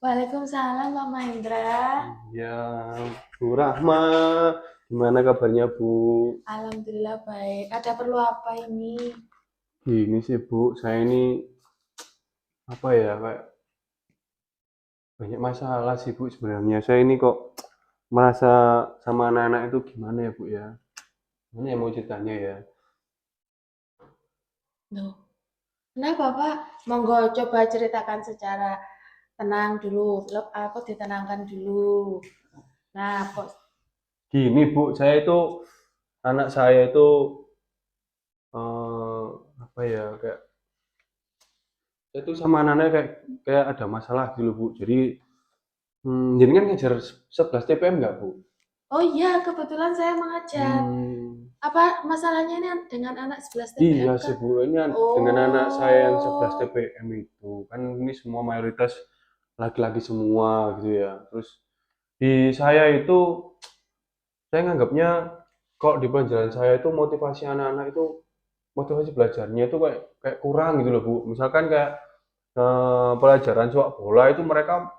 Waalaikumsalam Pak Mahendra. Ya, Bu Rahma, gimana kabarnya Bu? Alhamdulillah baik. Ada perlu apa ini? Gini sih Bu, saya ini apa ya kayak banyak masalah sih Bu sebenarnya. Saya ini kok merasa sama anak-anak itu gimana ya Bu ya? Ini yang mau ceritanya ya. Loh, kenapa Pak? Monggo coba ceritakan secara tenang dulu. Aku ditenangkan dulu. Nah, kok Gini Bu, anak saya itu eh, apa ya kayak saya itu sama anak-anaknya kayak kayak ada masalah gitu Bu. Jadi kan ngajar 11 TPM nggak Bu? oh iya, kebetulan saya mengajar. Hmm, Apa masalahnya ini dengan anak 11 Iya TPM sih kah? Bu, dengan anak saya yang 11 Oh, TPM itu kan ini semua mayoritas laki-laki semua gitu ya. Terus di saya itu saya nganggapnya kok di pelajaran saya itu motivasi anak-anak itu motivasi belajarnya itu kayak kayak kurang gitu loh Bu. Misalkan kayak pelajaran sepak bola itu mereka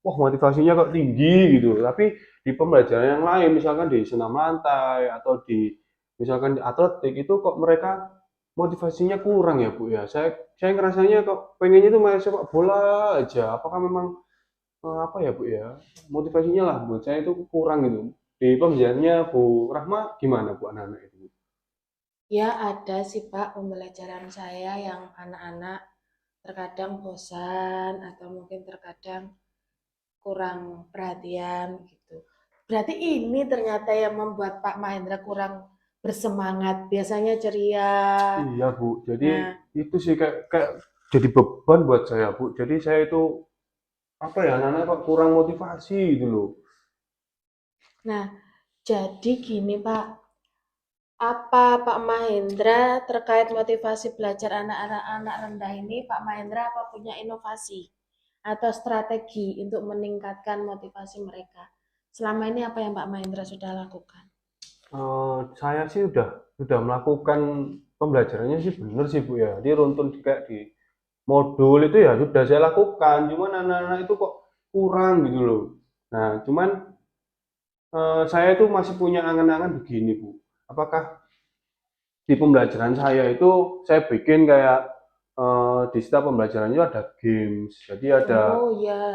wah motivasinya kok tinggi gitu. Tapi di pembelajaran yang lain misalkan di senam lantai atau misalkan di atletik itu kok mereka motivasinya kurang ya Bu ya. Saya ngerasanya kok pengennya itu main sepak bola aja. Apakah memang apa ya Bu ya? Motivasinya lah buat saya itu kurang gitu. Di pembelajarannya Bu Rahma gimana Bu anak-anak itu? ya ada sih Pak pembelajaran saya yang anak-anak terkadang bosan atau mungkin terkadang kurang perhatian gitu. Berarti ini ternyata yang membuat Pak Mahendra kurang bersemangat. Biasanya ceria. Iya Bu, jadi Nah, itu sih kayak kayak jadi beban buat saya Bu. Jadi saya itu apa ya anak-anak kok kurang motivasi gitu loh. nah, jadi gini Pak, apa Pak Mahendra terkait motivasi belajar anak-anak rendah ini, Pak Mahendra apa punya inovasi atau strategi untuk meningkatkan motivasi mereka? Selama ini apa yang Pak Mahendra sudah lakukan? Saya sih udah melakukan pembelajarannya sih bener sih Bu ya. Dia runtun kayak di modul itu ya sudah saya lakukan. Cuman anak-anak itu kok kurang gitu loh. Nah, cuman saya itu masih punya angan-angan begini Bu. Apakah di pembelajaran saya itu saya bikin kayak di setiap pembelajaran itu ada games. Jadi ada Oh ya,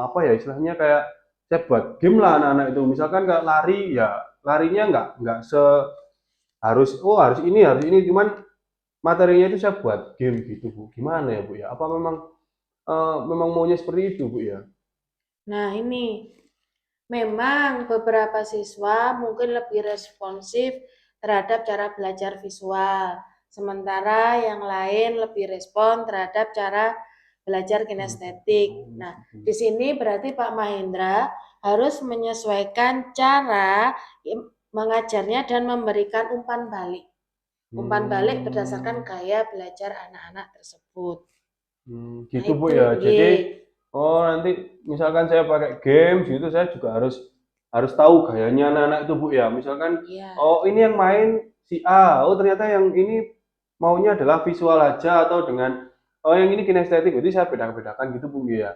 apa ya istilahnya kayak saya buat game lah anak-anak itu. Misalkan kayak lari ya larinya nggak harus ini cuman materinya itu saya buat game gitu Bu. Gimana ya Bu ya? Apa memang maunya seperti itu Bu ya? nah ini memang beberapa siswa mungkin lebih responsif terhadap cara belajar visual, sementara yang lain lebih respon terhadap cara belajar kinestetik. Nah, di sini berarti Pak Mahendra harus menyesuaikan cara mengajarnya dan memberikan umpan balik. Umpan balik berdasarkan Hmm, gaya belajar anak-anak tersebut. Nah, gitu Bu itu ya. Jadi nggih. oh nanti misalkan saya pakai games gitu saya juga harus harus tahu gayanya anak-anak itu Bu ya. Misalkan Iya. oh ini yang main si A, oh ternyata yang ini maunya adalah visual aja atau dengan oh yang ini kinestetik. Jadi saya beda-bedakan gitu Bu ya.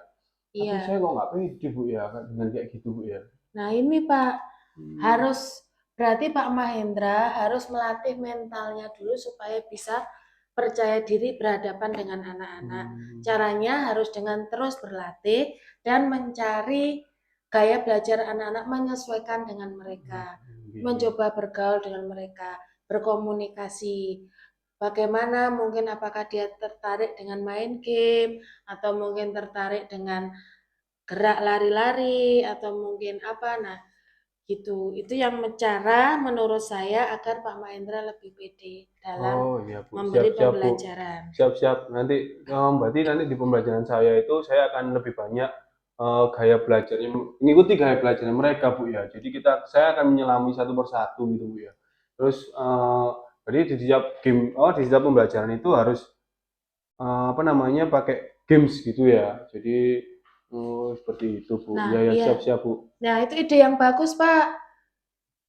Tapi saya Iya. kok nggak pede Bu ya dengan kayak gitu Bu ya. Nah, ini Pak, Hmm, harus berarti Pak Mahendra harus melatih mentalnya dulu supaya bisa percaya diri berhadapan dengan anak-anak. hmm, Caranya harus dengan terus berlatih dan mencari gaya belajar anak-anak menyesuaikan dengan mereka, gitu. mencoba bergaul dengan mereka, berkomunikasi. Bagaimana mungkin apakah dia tertarik dengan main game atau mungkin tertarik dengan gerak lari-lari atau mungkin apa. Nah, gitu. Itu yang cara menurut saya agar Pak Mahendra lebih pede dalam Oh iya Bu, memberi siap-siap Bu. pembelajaran. Siap-siap. Nanti berarti nanti di pembelajaran saya itu saya akan lebih banyak gaya belajarnya, mengikuti gaya belajarnya mereka Bu ya. Jadi saya akan menyelami satu persatu gitu Bu ya. Terus jadi di setiap game, di setiap pembelajaran itu harus apa namanya pakai games gitu ya. Jadi seperti itu Bu. Nah, Ya ya iya. siap-siap Bu. Nah, itu ide yang bagus, Pak.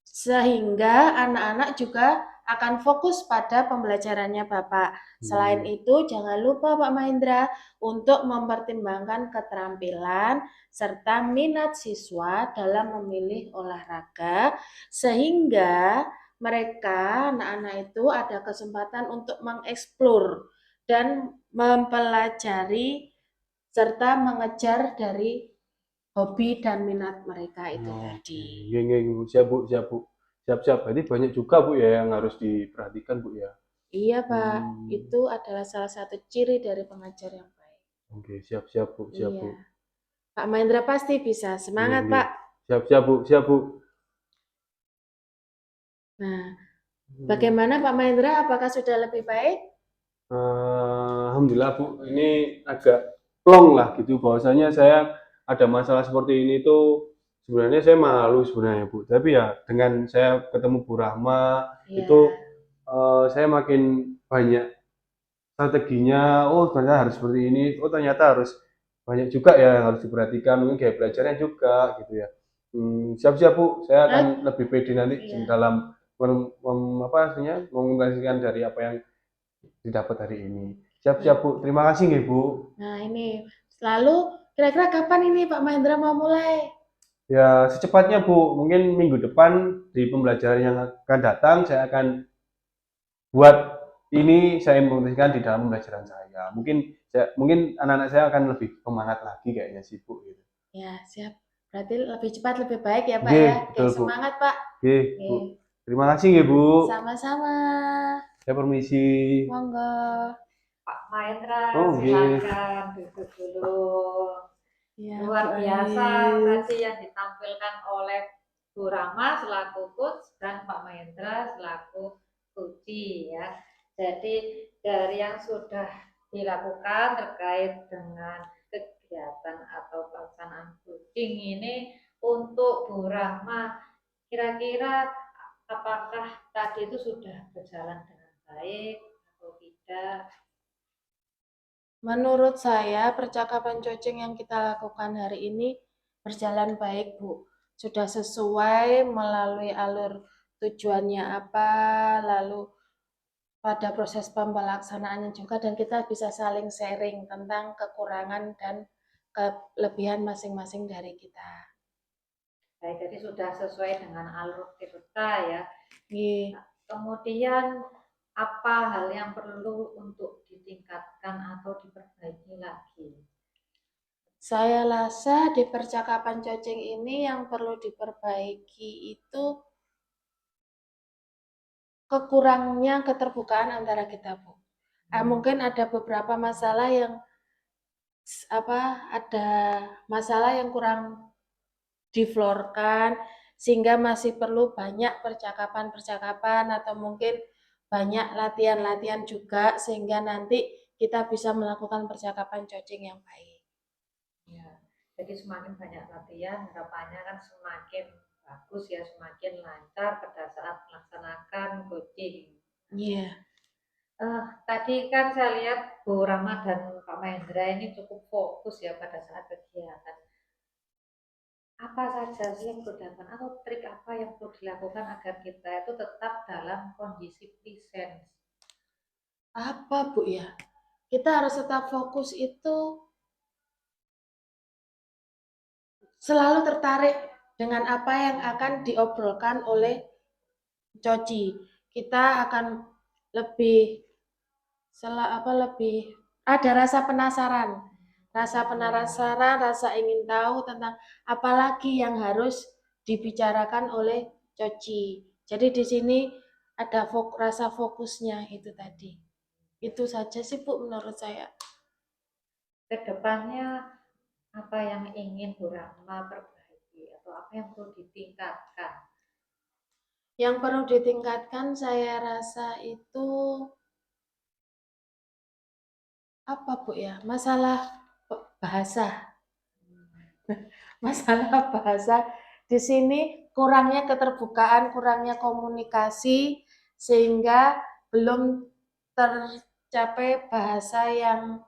Sehingga anak-anak juga akan fokus pada pembelajarannya Bapak. Selain itu, jangan lupa Pak Mahendra untuk mempertimbangkan keterampilan serta minat siswa dalam memilih olahraga, sehingga mereka, anak-anak itu ada kesempatan untuk mengeksplor dan mempelajari serta mengejar dari hobi dan minat mereka itu tadi. Oke, nggih, Bu. Siap, Bu, siap, Bu. Siap-siap. Berarti banyak juga, Bu, ya, yang harus diperhatikan, Bu, ya. Iya, Pak. Hmm, Itu adalah salah satu ciri dari pengajar yang baik. oke, siap, siap, Bu, siap, Iya. Bu. Pak Mahendra pasti bisa. Nggih, Semangat, nggih. Pak. Siap, siap, Bu, siap, Bu. Nah, Hmm, bagaimana Pak Mahendra? Apakah sudah lebih baik? Alhamdulillah, Bu. Ini agak plong lah gitu. Bahwasanya saya ada masalah seperti ini tuh sebenarnya saya malu sebenarnya, Bu. Tapi ya dengan saya ketemu Bu Rahma Iya. itu saya makin banyak strateginya. Oh, ternyata harus seperti ini. Oh, ternyata harus banyak juga ya yang harus diperhatikan. Mungkin kayak belajarnya juga gitu ya. Siap-siap, Bu. Saya Eh, akan lebih pede nanti iya. dalam apa artinya mengomunikasikan dari apa yang didapat hari ini. Siap-siap, Iya. Bu. Terima kasih nggih, Bu. Nah, ini. Lalu, kira-kira kapan ini Pak Mahendra mau mulai? Ya, secepatnya, Bu. Mungkin minggu depan di pembelajaran yang akan datang saya akan buat ini saya implementasikan di dalam pembelajaran saya. Mungkin anak-anak saya akan lebih semangat lagi kayaknya sih, Bu, gitu. Ya, siap. Berarti lebih cepat lebih baik ya, Pak Nggih, ya. Oke, betul, Bu. semangat, Pak. Nggih, Bu. Oke. Terima kasih nggih, Bu. Sama-sama. Saya permisi. Monggo. Pak Mahendra, Oh, nggih. silakan duduk dulu. Ya, Luar Bu biasa Ais. tadi yang ditampilkan oleh Bu Rama selaku coach dan Pak Mahendra selaku coachee ya. Jadi dari yang sudah dilakukan terkait dengan kegiatan atau pelaksanaan coaching ini untuk Bu Rahma, kira-kira apakah tadi itu sudah berjalan dengan baik atau tidak? Menurut saya, percakapan coaching yang kita lakukan hari ini berjalan baik, Bu. Sudah sesuai melalui alur tujuannya apa, lalu pada proses pembelaksanaannya juga, dan kita bisa saling sharing tentang kekurangan dan kelebihan masing-masing dari kita. Baik, jadi sudah sesuai dengan alur kita ya. Iya. Kemudian apa hal yang perlu untuk ditingkatkan atau diperbaiki lagi? Saya rasa di percakapan coaching ini yang perlu diperbaiki itu kekurangnya keterbukaan antara kita, Bu. Mungkin ada beberapa masalah yang ada masalah yang kurang diflorkan sehingga masih perlu banyak percakapan-percakapan atau mungkin banyak latihan-latihan juga sehingga nanti kita bisa melakukan percakapan coaching yang baik. Ya, jadi semakin banyak latihan, harapannya kan semakin bagus ya, semakin lancar pada saat melaksanakan coaching. Iya. Tadi kan saya lihat Bu Rama dan Pak Mahendra ini cukup fokus ya pada saat kegiatan. Apa saja sih yang perlu dilakukan atau trik apa yang perlu dilakukan agar kita itu tetap dalam kondisi present? Apa, Bu ya? Kita harus tetap fokus itu selalu tertarik dengan apa yang akan diobrolkan oleh Coci. Kita akan lebih lebih ada rasa penasaran, rasa ingin tahu tentang apa lagi yang harus dibicarakan oleh Coci. Jadi di sini ada rasa fokusnya itu tadi. Itu saja sih, Bu, menurut saya. Kedepannya apa yang ingin Bu Rahma perbaiki atau apa yang perlu ditingkatkan? Yang perlu ditingkatkan saya rasa itu apa, Bu ya? Masalah bahasa. Masalah bahasa di sini kurangnya keterbukaan, kurangnya komunikasi sehingga belum tercapai bahasa yang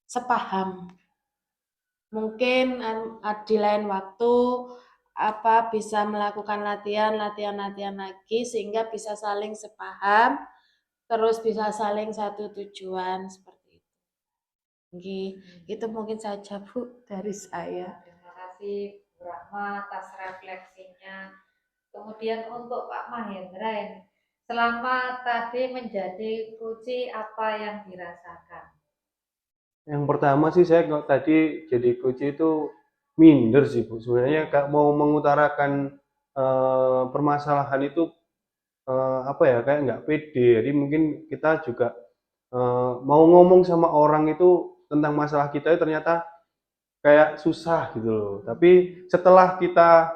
sepaham. Mungkin di lain waktu bisa melakukan latihan lagi sehingga bisa saling sepaham, terus bisa saling satu tujuan seperti itu. Nggih, itu mungkin saja Bu dari saya. Terima kasih Bu Rahma atas refleksinya. Kemudian untuk Pak Mahendra ini, selama tadi menjadi coach apa yang dirasakan? Yang pertama sih saya kalau tadi jadi coach itu minder sih Bu. Sebenarnya mau mengutarakan permasalahan itu apa ya kayak nggak pede. Jadi mungkin kita juga mau ngomong sama orang itu tentang masalah kita itu ternyata kayak susah gitu loh. Tapi setelah kita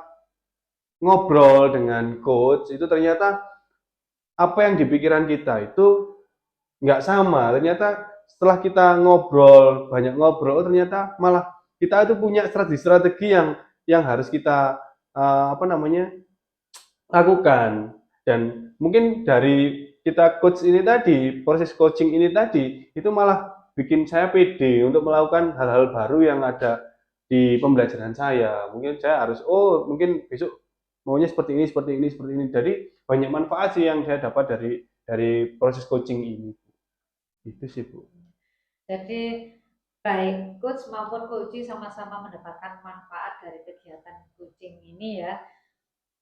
ngobrol dengan coach itu ternyata apa yang di pikiran kita itu nggak sama. Ternyata setelah kita ngobrol, banyak ngobrol, oh ternyata malah kita itu punya strategi-strategi yang harus kita apa namanya lakukan. Dan mungkin dari kita coach ini tadi, proses coaching ini tadi, itu malah bikin saya pede untuk melakukan hal-hal baru yang ada di pembelajaran saya. Mungkin saya harus, oh mungkin besok maunya seperti ini, seperti ini, seperti ini. Jadi banyak manfaat sih yang saya dapat dari proses coaching ini. Itu sih Bu. Jadi baik coach maupun coach sama-sama mendapatkan manfaat dari kegiatan coaching ini ya.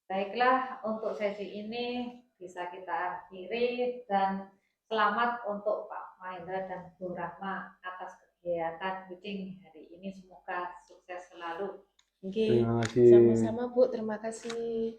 Baiklah, untuk sesi ini bisa kita akhiri dan selamat untuk Pak Mahendra dan Bu Rahma atas kegiatan coaching hari ini. Semoga sukses selalu. Nggih, Terima kasih. sama-sama Bu, terima kasih.